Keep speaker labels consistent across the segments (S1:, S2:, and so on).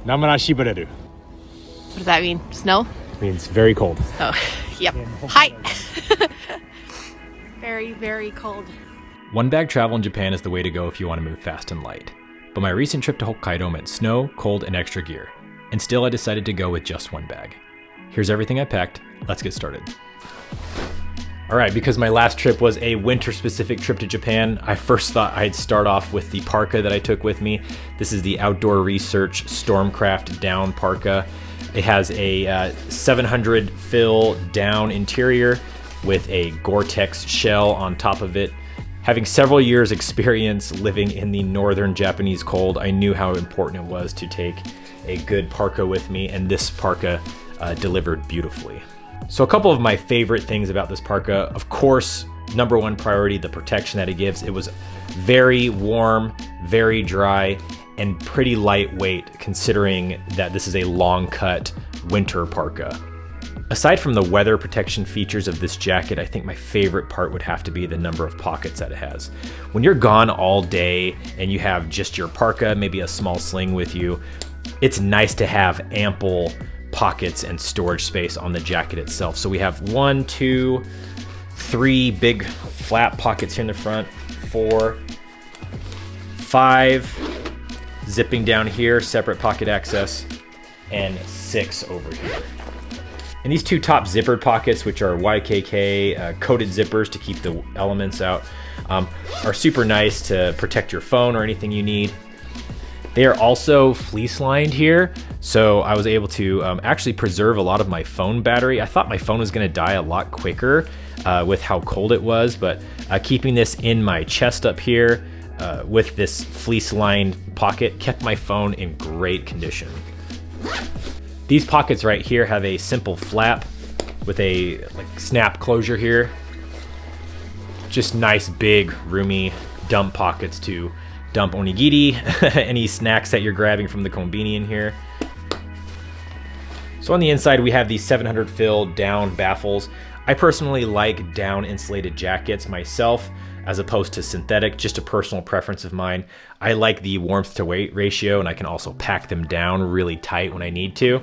S1: Namara shibareru.
S2: What does that mean? Snow?
S1: Means very cold.
S2: Oh, yep. Hi. Very, very cold.
S3: One bag travel in Japan is the way to go if you want to move fast and light. But my recent trip to Hokkaido meant snow, cold, and extra gear. And still I decided to go with just one bag. Here's everything I packed. Let's get started. All right, because my last trip was a winter-specific trip to Japan, I first thought I'd start off with the parka that I took with me. This is the Outdoor Research Stormcraft Down Parka. It has a 700 fill down interior with a Gore-Tex shell on top of it. Having several years experience living in the northern Japanese cold, I knew how important it was to take a good parka with me, and this parka delivered beautifully. So a couple of my favorite things about this parka, of course, number one priority, the protection that it gives. It was very warm, very dry, and pretty lightweight considering that this is a long cut winter parka. Aside from the weather protection features of this jacket, I think my favorite part would have to be the number of pockets that it has. When you're gone all day and you have just your parka, maybe a small sling with you, it's nice to have ample pockets and storage space on the jacket itself. So we have 1, 2, 3 big flap pockets here in the front, 4, 5 zipping down here, separate pocket access, and 6 over here. And these 2 top zippered pockets, which are YKK coated zippers to keep the elements out, are super nice to protect your phone or anything you need. They are also fleece lined here, so I was able to actually preserve a lot of my phone battery. I thought my phone was gonna die a lot quicker with how cold it was, but keeping this in my chest up here with this fleece lined pocket kept my phone in great condition. These pockets right here have a simple flap with a snap closure here. Just nice, big, roomy dump pockets to dump onigiri, any snacks that you're grabbing from the konbini in here. So on the inside, we have these 700 fill down baffles. I personally like down insulated jackets myself, as opposed to synthetic, just a personal preference of mine. I like the warmth to weight ratio, and I can also pack them down really tight when I need to.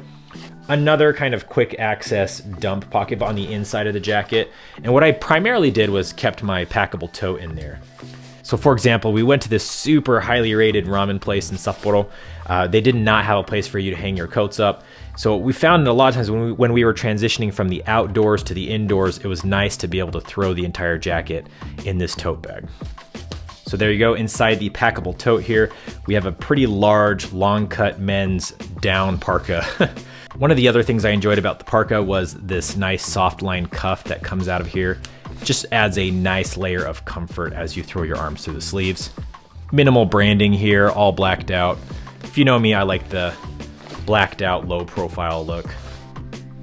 S3: Another kind of quick access dump pocket on the inside of the jacket. And what I primarily did was kept my packable tote in there. So for example, we went to this super highly rated ramen place in Sapporo. They did not have a place for you to hang your coats up. So we found a lot of times when we were transitioning from the outdoors to the indoors, it was nice to be able to throw the entire jacket in this tote bag. So there you go, inside the packable tote here, we have a pretty large, long cut men's down parka. One of the other things I enjoyed about the parka was this nice soft line cuff that comes out of here. Just adds a nice layer of comfort as you throw your arms through the sleeves. Minimal branding here, all blacked out. If you know me, I like the blacked out low profile look.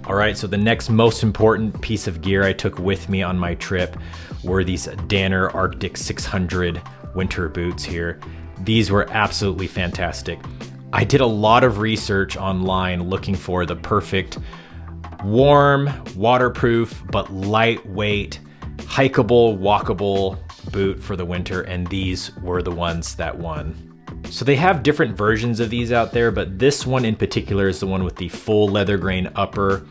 S3: All right, so the next most important piece of gear I took with me on my trip were these Danner Arctic 600 winter boots here. These were absolutely fantastic. I did a lot of research online looking for the perfect warm, waterproof, but lightweight, hikeable, walkable boot for the winter, and these were the ones that won. So they have different versions of these out there, but this one in particular is the one with the full leather grain upper.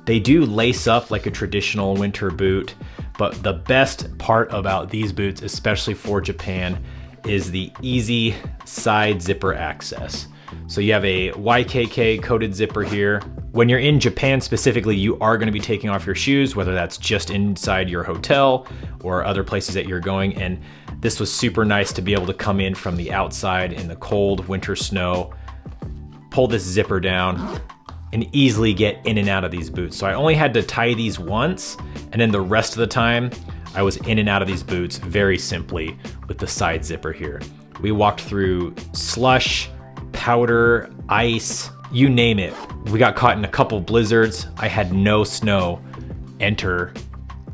S3: They do lace up like a traditional winter boot, but the best part about these boots, especially for Japan, is the easy side zipper access. So you have a YKK coated zipper here. When you're in Japan specifically, you are going to be taking off your shoes, whether that's just inside your hotel or other places that you're going. And this was super nice to be able to come in from the outside in the cold winter snow, pull this zipper down, and easily get in and out of these boots. So I only had to tie these once, and then the rest of the time, I was in and out of these boots very simply with the side zipper here. We walked through slush, powder, ice, you name it. We got caught in a couple blizzards. I had no snow enter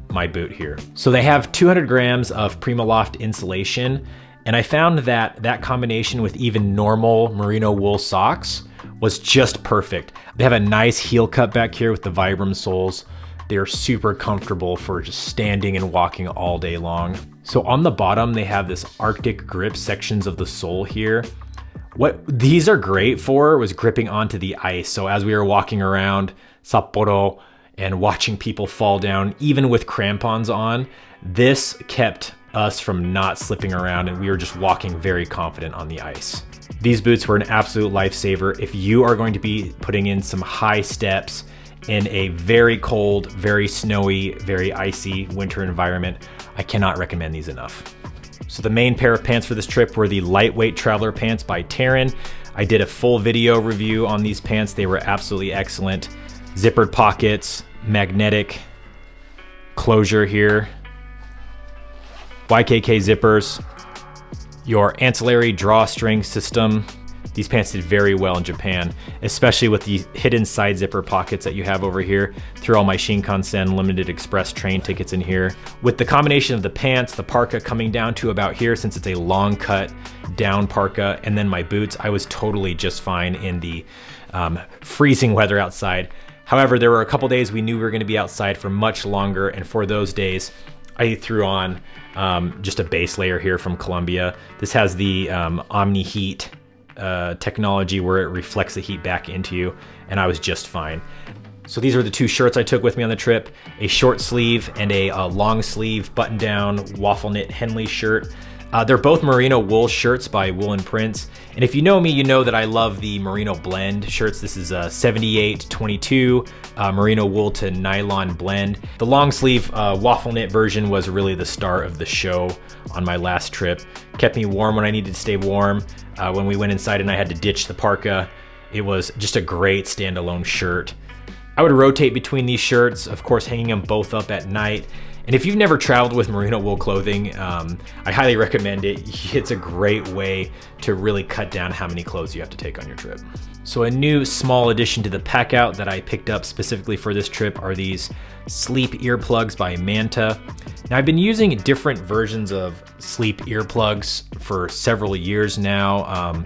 S3: my boot here. So they have 200 grams of Primaloft insulation, and I found that that combination with even normal merino wool socks was just perfect. They have a nice heel cut back here with the Vibram soles. They're super comfortable for just standing and walking all day long. So on the bottom, they have this Arctic grip sections of the sole here. What these are great for was gripping onto the ice. So as we were walking around Sapporo and watching people fall down, even with crampons on, this kept us from not slipping around, and we were just walking very confident on the ice. These boots were an absolute lifesaver if you are going to be putting in some high steps in a very cold, very snowy, very icy winter environment. I cannot recommend these enough. So the main pair of pants for this trip were the lightweight traveler pants by Terran. I did a full video review on these pants. They were absolutely excellent. Zippered pockets, magnetic closure here, YKK zippers, your ancillary drawstring system. These pants did very well in Japan, especially with the hidden side zipper pockets that you have over here. Threw all my Shinkansen Limited Express train tickets in here. With the combination of the pants, the parka coming down to about here since it's a long cut down parka, and then my boots, I was totally just fine in the freezing weather outside. However, there were a couple days we knew we were going to be outside for much longer, and for those days, I threw on just a base layer here from Columbia. This has the Omni Heat technology where it reflects the heat back into you, and I was just fine. So these are the two shirts I took with me on the trip, a short sleeve and a long sleeve button down waffle knit Henley shirt. They're both merino wool shirts by Woolen Prints. And if you know me, you know that I love the merino blend shirts. This is a 78-22 merino wool to nylon blend. The long sleeve waffle knit version was really the star of the show on my last trip. Kept me warm when I needed to stay warm. When we went inside and I had to ditch the parka, it was just a great standalone shirt. I would rotate between these shirts, of course, hanging them both up at night. And if you've never traveled with merino wool clothing, I highly recommend it. It's a great way to really cut down how many clothes you have to take on your trip. So a new small addition to the pack out that I picked up specifically for this trip are these sleep earplugs by Manta. Now I've been using different versions of sleep earplugs for several years now.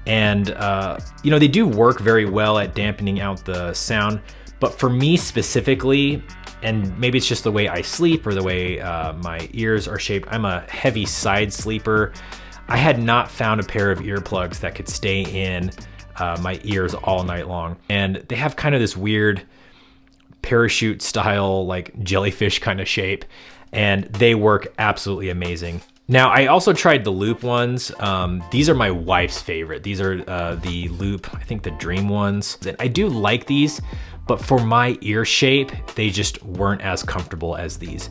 S3: You know, they do work very well at dampening out the sound, but for me specifically, and maybe it's just the way I sleep or the way my ears are shaped, I'm a heavy side sleeper. I had not found a pair of earplugs that could stay in my ears all night long. And they have kind of this weird parachute style, like jellyfish kind of shape, and they work absolutely amazing. Now, I also tried the loop ones. These are my wife's favorite. These are the loop, I think the Dream ones. And I do like these, but for my ear shape, they just weren't as comfortable as these.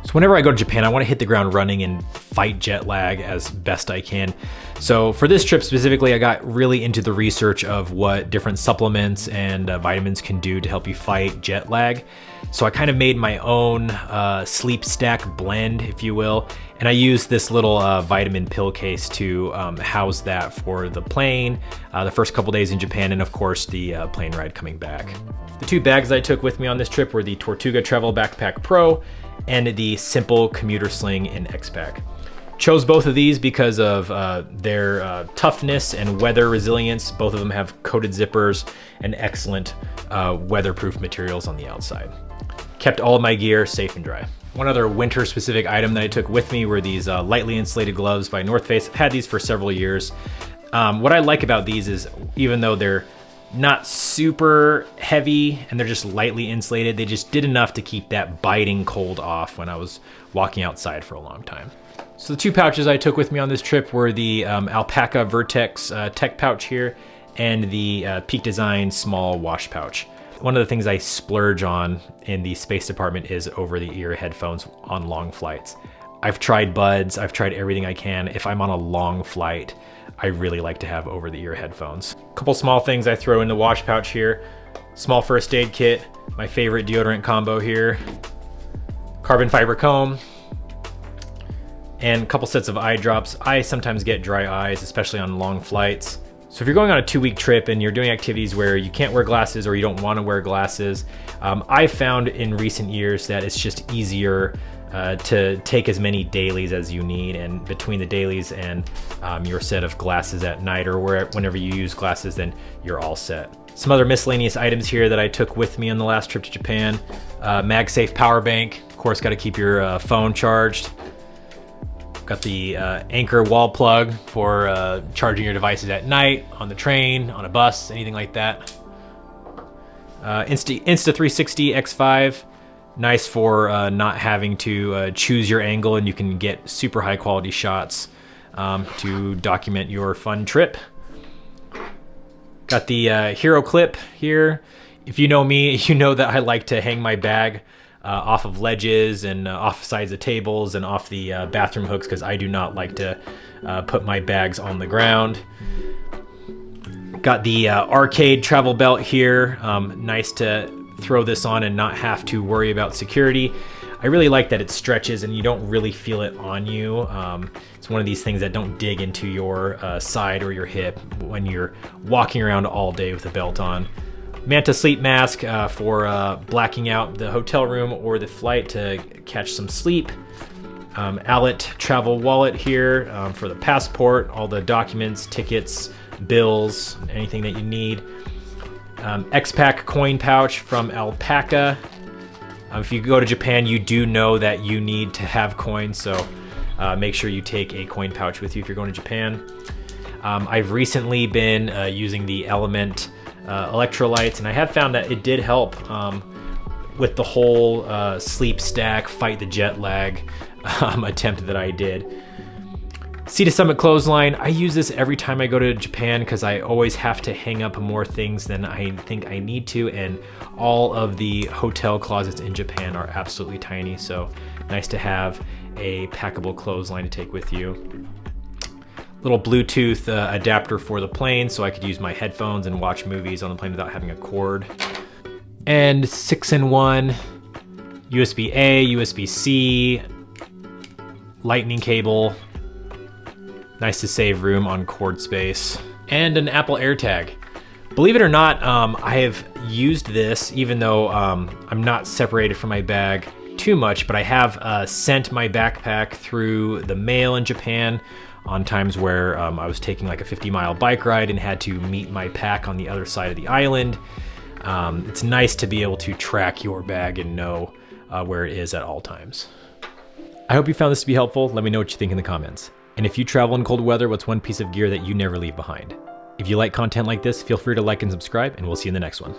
S3: So whenever I go to Japan, I want to hit the ground running and fight jet lag as best I can. So for this trip specifically, I got really into the research of what different supplements and vitamins can do to help you fight jet lag. So I kind of made my own sleep stack blend, if you will. And I used this little vitamin pill case to house that for the plane, the first couple days in Japan, and of course the plane ride coming back. The two bags I took with me on this trip were the Tortuga Travel Backpack Pro and the Simple Commuter Sling in X-Pack. Chose both of these because of their toughness and weather resilience. Both of them have coated zippers and excellent weatherproof materials on the outside. Kept all of my gear safe and dry. One other winter specific item that I took with me were these lightly insulated gloves by North Face. I've had these for several years. What I like about these is even though they're not super heavy and they're just lightly insulated, they just did enough to keep that biting cold off when I was walking outside for a long time. So the two pouches I took with me on this trip were the Alpaca Vertex Tech pouch here and the Peak Design small wash pouch. One of the things I splurge on in the space department is over-the-ear headphones on long flights. I've tried buds, I've tried everything I can. If I'm on a long flight, I really like to have over-the-ear headphones. A couple small things I throw in the wash pouch here. Small first aid kit, my favorite deodorant combo here, carbon fiber comb, and a couple sets of eye drops. I sometimes get dry eyes, especially on long flights. So if you're going on a 2-week trip and you're doing activities where you can't wear glasses or you don't want to wear glasses, I've found in recent years that it's just easier to take as many dailies as you need, and between the dailies and your set of glasses at night or whenever you use glasses, then you're all set. Some other miscellaneous items here that I took with me on the last trip to Japan. MagSafe power bank, of course, got to keep your phone charged. Got the Anchor wall plug for charging your devices at night, on the train, on a bus, anything like that. Insta360 X5, nice for not having to choose your angle, and you can get super high quality shots to document your fun trip. Got the Hero clip here. If you know me, you know that I like to hang my bag off of ledges and off sides of tables and off the bathroom hooks, because I do not like to put my bags on the ground. Got the arcade travel belt here. Nice to throw this on and not have to worry about security. I really like that it stretches and you don't really feel it on you. It's one of these things that don't dig into your side or your hip when you're walking around all day with a belt on. Manta sleep mask for blacking out the hotel room or the flight to catch some sleep. Allet travel wallet here for the passport, all the documents, tickets, bills, anything that you need. X-Pack coin pouch from Alpaca. If you go to Japan, you do know that you need to have coins, so make sure you take a coin pouch with you if you're going to Japan. I've recently been using the Element electrolytes, and I have found that it did help with the whole sleep stack, fight the jet lag attempt that I did. Sea to Summit clothesline. I use this every time I go to Japan because I always have to hang up more things than I think I need to, and all of the hotel closets in Japan are absolutely tiny, so nice to have a packable clothesline to take with you. Little Bluetooth adapter for the plane, so I could use my headphones and watch movies on the plane without having a cord. And 6-in-1 USB-A, USB-C, lightning cable. Nice to save room on cord space. And an Apple AirTag. Believe it or not, I have used this even though I'm not separated from my bag too much, but I have sent my backpack through the mail in Japan on times where I was taking like a 50-mile bike ride and had to meet my pack on the other side of the island. It's nice to be able to track your bag and know where it is at all times. I hope you found this to be helpful. Let me know what you think in the comments. And if you travel in cold weather, what's one piece of gear that you never leave behind? If you like content like this, feel free to like and subscribe, and we'll see you in the next one.